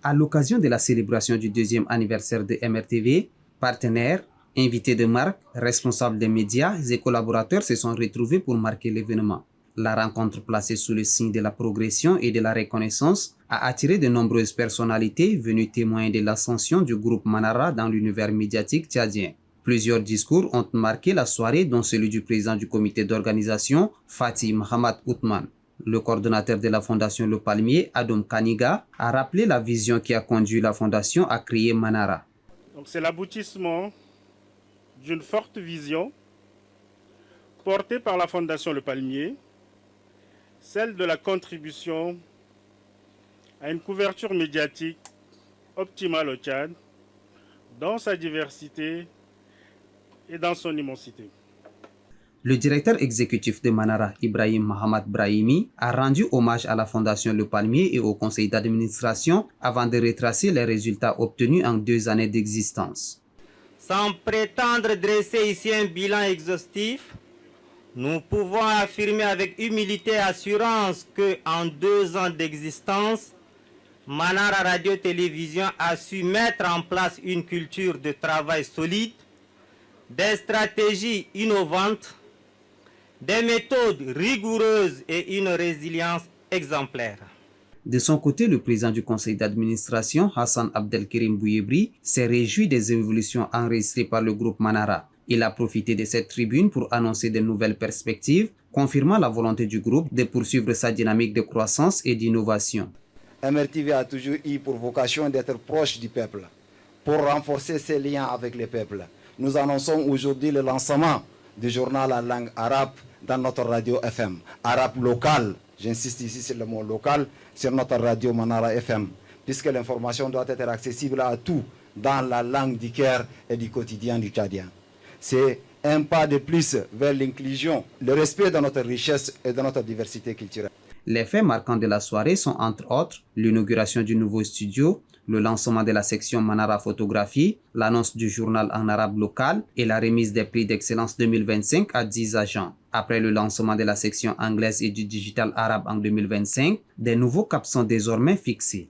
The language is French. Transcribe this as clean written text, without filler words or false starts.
À l'occasion de la célébration du deuxième anniversaire de MRTV, partenaires, invités de marque, responsables des médias et collaborateurs se sont retrouvés pour marquer l'événement. La rencontre placée sous le signe de la progression et de la reconnaissance a attiré de nombreuses personnalités venues témoigner de l'ascension du groupe Manara dans l'univers médiatique tchadien. Plusieurs discours ont marqué la soirée, dont celui du président du comité d'organisation, Fatih Mohamed Othman. Le coordonnateur de la fondation Le Palmier, Adom Kaniga, a rappelé la vision qui a conduit la fondation à créer Manara. C'est l'aboutissement d'une forte vision portée par la fondation Le Palmier, celle de la contribution à une couverture médiatique optimale au Tchad, dans sa diversité et dans son immensité. Le directeur exécutif de Manara, Ibrahim Mohamed Brahimi, a rendu hommage à la Fondation Le Palmier et au conseil d'administration avant de retracer les résultats obtenus en 2 années d'existence. Sans prétendre dresser ici un bilan exhaustif, nous pouvons affirmer avec humilité et assurance qu'en 2 ans d'existence, Manara Radio-Télévision a su mettre en place une culture de travail solide, des stratégies innovantes, des méthodes rigoureuses et une résilience exemplaire. De son côté, le président du conseil d'administration, Hassan Abdelkerim Bouyebri, s'est réjoui des évolutions enregistrées par le groupe Manara. Il a profité de cette tribune pour annoncer de nouvelles perspectives, confirmant la volonté du groupe de poursuivre sa dynamique de croissance et d'innovation. MRTV a toujours eu pour vocation d'être proche du peuple, pour renforcer ses liens avec le peuple. Nous annonçons aujourd'hui le lancement du journal en langue arabe dans notre radio FM, arabe local. J'insiste ici sur le mot local, sur notre radio Manara FM, puisque l'information doit être accessible à tous dans la langue du cœur et du quotidien du Tchadien. C'est un pas de plus vers l'inclusion, le respect de notre richesse et de notre diversité culturelle. Les faits marquants de la soirée sont entre autres l'inauguration du nouveau studio, le lancement de la section Manara Photographie, l'annonce du journal en arabe local et la remise des prix d'excellence 2025 à 10 agents. Après le lancement de la section anglaise et du digital arabe en 2025, des nouveaux caps sont désormais fixés.